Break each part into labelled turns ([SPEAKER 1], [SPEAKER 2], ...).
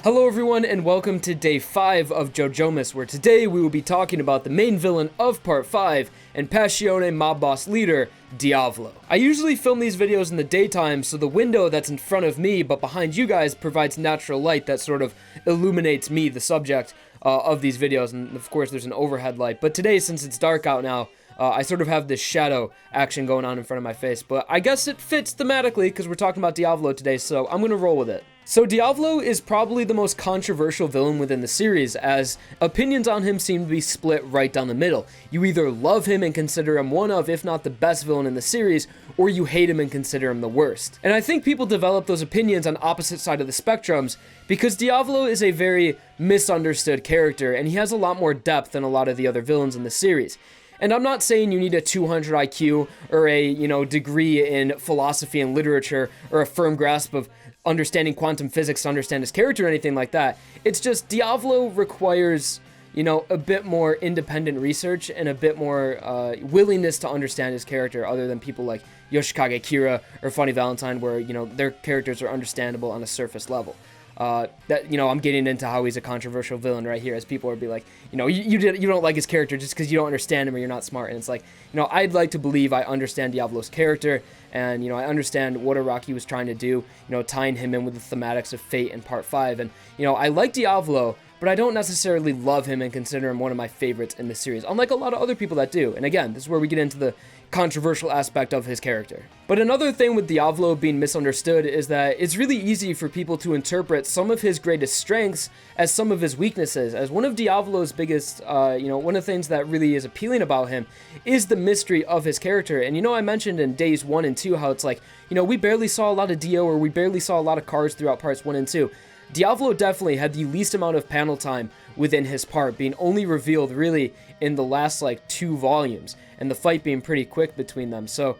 [SPEAKER 1] Hello everyone and welcome to day 5 of JoJomas, where today we will be talking about the main villain of part 5 and Passione mob boss leader, Diavolo. I usually film these videos in the daytime, so the window that's in front of me but behind you guys provides natural light that sort of illuminates me, the subject of these videos, and of course there's an overhead light. But today, since it's dark out now, I sort of have this shadow action going on in front of my face, but I guess it fits thematically because we're talking about Diavolo today, so I'm gonna roll with it. So Diavolo is probably the most controversial villain within the series, as opinions on him seem to be split right down the middle. You either love him and consider him one of, if not the best villain in the series, or you hate him and consider him the worst. And I think people develop those opinions on opposite side of the spectrums because Diavolo is a very misunderstood character, and he has a lot more depth than a lot of the other villains in the series. And I'm not saying you need a 200 IQ or a, degree in philosophy and literature or a firm grasp of understanding quantum physics to understand his character or anything like that. It's just Diavolo requires, a bit more independent research and a bit more willingness to understand his character other than people like Yoshikage Kira or Funny Valentine where, their characters are understandable on a surface level. I'm getting into how he's a controversial villain right here, as people would be like, you don't like his character just because you don't understand him or you're not smart. And it's like, I'd like to believe I understand Diavolo's character, and I understand what Araki was trying to do, tying him in with the thematics of Fate in part 5. And I like Diavolo, but I don't necessarily love him and consider him one of my favorites in the series, unlike a lot of other people that do. And again, this is where we get into the controversial aspect of his character. But another thing with Diavolo being misunderstood is that it's really easy for people to interpret some of his greatest strengths as some of his weaknesses, as one of Diavolo's biggest, one of the things that really is appealing about him is the mystery of his character. And I mentioned in days 1 and 2 how it's like, we barely saw a lot of Dio, or we barely saw a lot of cars throughout parts 1 and 2. Diavolo definitely had the least amount of panel time within his part, being only revealed really in the last 2 volumes, and the fight being pretty quick between them. So,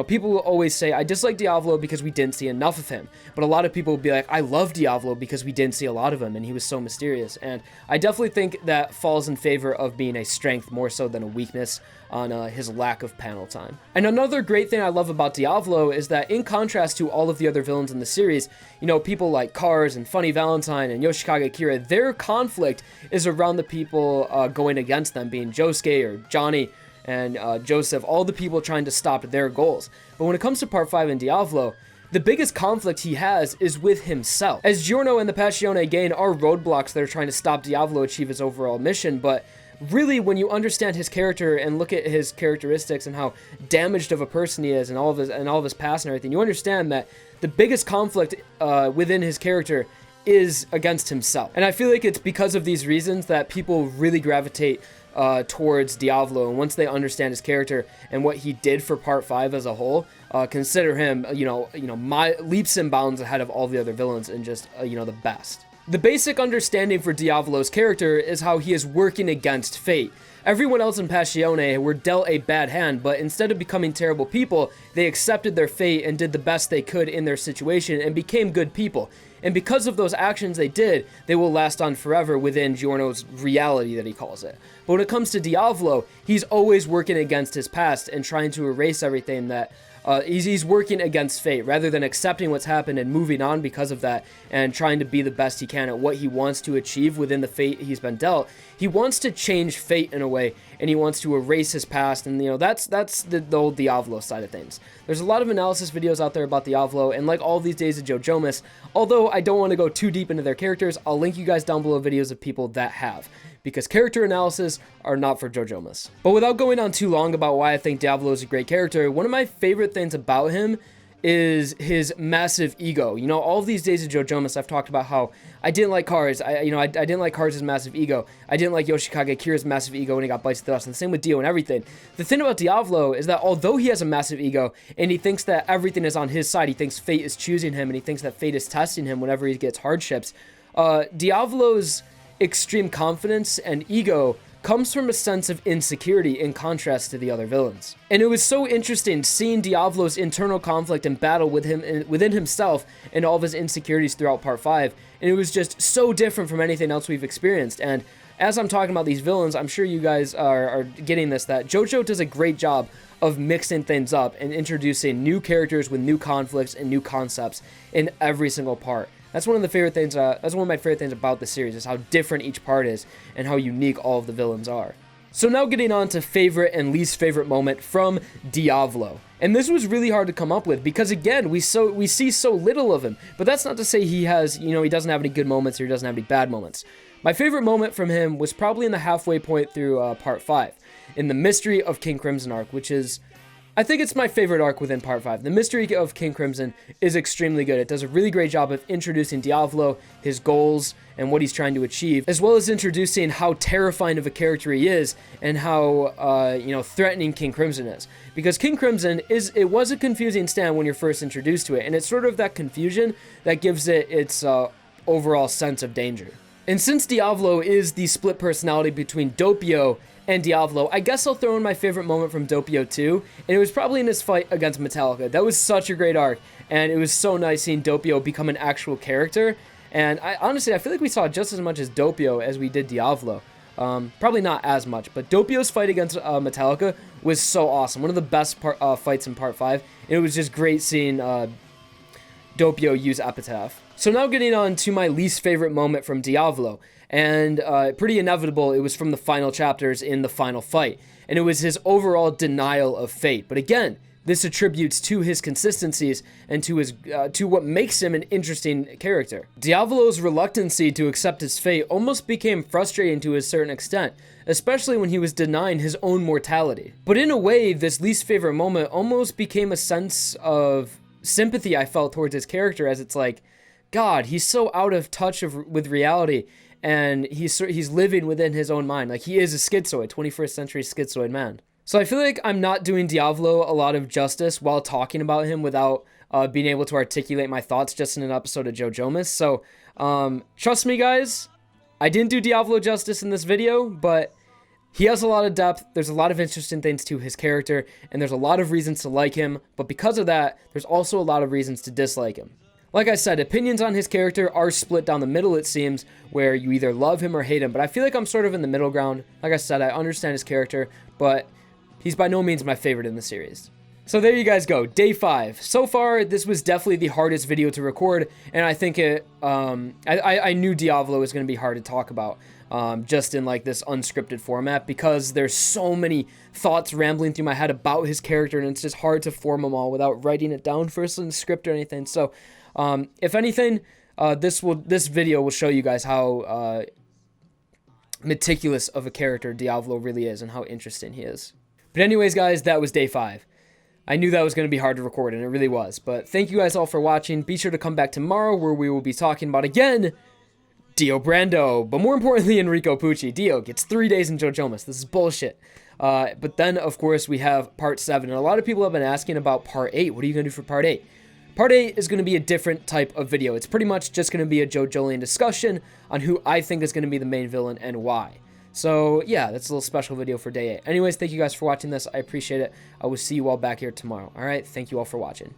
[SPEAKER 1] people will always say, I dislike Diavolo because we didn't see enough of him. But a lot of people will be like, I love Diavolo because we didn't see a lot of him and he was so mysterious. And I definitely think that falls in favor of being a strength more so than a weakness on his lack of panel time. And another great thing I love about Diavolo is that in contrast to all of the other villains in the series, people like Cars and Funny Valentine and Yoshikage Kira, their conflict is around the people going against them, being Josuke or Johnny and Joseph, all the people trying to stop their goals. But when it comes to part 5 in Diavolo, the biggest conflict he has is with himself. As Giorno and the Passione gang are roadblocks that are trying to stop Diavolo achieve his overall mission, but really when you understand his character and look at his characteristics and how damaged of a person he is and all of his past and everything, you understand that the biggest conflict within his character is against himself. And I feel like it's because of these reasons that people really gravitate towards Diavolo, and once they understand his character and what he did for part 5 as a whole, consider him, my leaps and bounds ahead of all the other villains and just, the best. The basic understanding for Diavolo's character is how he is working against fate. Everyone else in Passione were dealt a bad hand, but instead of becoming terrible people, they accepted their fate and did the best they could in their situation and became good people. And because of those actions they did, they will last on forever within Giorno's reality that he calls it. But when it comes to Diavolo, he's always working against his past and trying to erase everything that he's working against fate rather than accepting what's happened and moving on because of that and trying to be the best he can at what he wants to achieve within the fate he's been dealt. He wants to change fate in a way, and he wants to erase his past, and that's the old Diavolo side of things. There's a lot of analysis videos out there about Diavolo, and like all these days of JoJomas, although I don't want to go too deep into their characters, I'll link you guys down below videos of people that have, because character analysis are not for JoJomas. But without going on too long about why I think Diavolo is a great character, one of my favorite things about him is his massive ego. All of these days of JoJomas, I've talked about how I didn't like Cars. I didn't like Cars' massive ego. I didn't like Yoshikage Kira's massive ego when he got bites of the dust, and the same with Dio and everything. The thing about Diavolo is that although he has a massive ego, and he thinks that everything is on his side, he thinks fate is choosing him, and he thinks that fate is testing him whenever he gets hardships, Diavolo's extreme confidence and ego comes from a sense of insecurity in contrast to the other villains. And it was so interesting seeing Diavolo's internal conflict and battle with him within himself and all of his insecurities throughout part 5, and it was just so different from anything else we've experienced. And as I'm talking about these villains, I'm sure you guys are getting this, that JoJo does a great job of mixing things up and introducing new characters with new conflicts and new concepts in every single part. That's one of the favorite things. That's one of my favorite things about the series, is how different each part is and how unique all of the villains are. So now getting on to favorite and least favorite moment from Diavolo. And this was really hard to come up with because, again, we see so little of him. But that's not to say he has, he doesn't have any good moments or he doesn't have any bad moments. My favorite moment from him was probably in the halfway point through Part 5, in the Mystery of King Crimson arc, which is, I think it's my favorite arc within Part 5. The Mystery of King Crimson is extremely good. It does a really great job of introducing Diavolo, his goals, and what he's trying to achieve, as well as introducing how terrifying of a character he is and how, threatening King Crimson is. Because King Crimson was a confusing stand when you're first introduced to it, and it's sort of that confusion that gives it its overall sense of danger. And since Diavolo is the split personality between Doppio and Diavolo, I guess I'll throw in my favorite moment from Doppio too, and it was probably in his fight against Metallica. That was such a great arc, and it was so nice seeing Doppio become an actual character, and honestly, I feel like we saw just as much as Doppio as we did Diavolo. Probably not as much, but Doppio's fight against Metallica was so awesome. One of the best fights in Part 5, and it was just great seeing Doppio use Epitaph. So now getting on to my least favorite moment from Diavolo, and pretty inevitable, it was from the final chapters in the final fight, and it was his overall denial of fate. But again, this attributes to his consistencies and to his to what makes him an interesting character. Diavolo's reluctancy to accept his fate almost became frustrating to a certain extent, especially when he was denying his own mortality. But in a way, this least favorite moment almost became a sense of sympathy I felt towards his character, as it's like, God, he's so out of touch with reality, and he's living within his own mind. Like, he is a schizoid, 21st century schizoid man. So I feel like I'm not doing Diavolo a lot of justice while talking about him without being able to articulate my thoughts just in an episode of JoJomas. So trust me, guys, I didn't do Diavolo justice in this video, but he has a lot of depth. There's a lot of interesting things to his character, and there's a lot of reasons to like him. But because of that, there's also a lot of reasons to dislike him. Like I said, opinions on his character are split down the middle, it seems, where you either love him or hate him. But I feel like I'm sort of in the middle ground. Like I said, I understand his character, but he's by no means my favorite in the series. So there you guys go, day 5. So far, this was definitely the hardest video to record, and I think I knew Diavolo was going to be hard to talk about, just in like this unscripted format, because there's so many thoughts rambling through my head about his character, and it's just hard to form them all without writing it down first in the script or anything. So if anything, this video will show you guys how meticulous of a character Diavolo really is and how interesting he is. But anyways, guys, that was day 5. I knew that was going to be hard to record, and it really was. But thank you guys all for watching. Be sure to come back tomorrow, where we will be talking about, again, Dio Brando. But more importantly, Enrico Pucci. Dio gets 3 days in JoJomas. This is bullshit. But then, of course, we have Part 7. And a lot of people have been asking about Part 8. What are you going to do for Part 8? Part 8 is going to be a different type of video. It's pretty much just going to be a JoJoLand discussion on who I think is going to be the main villain and why. So, yeah, that's a little special video for day 8. Anyways, thank you guys for watching this. I appreciate it. I will see you all back here tomorrow. All right? Thank you all for watching.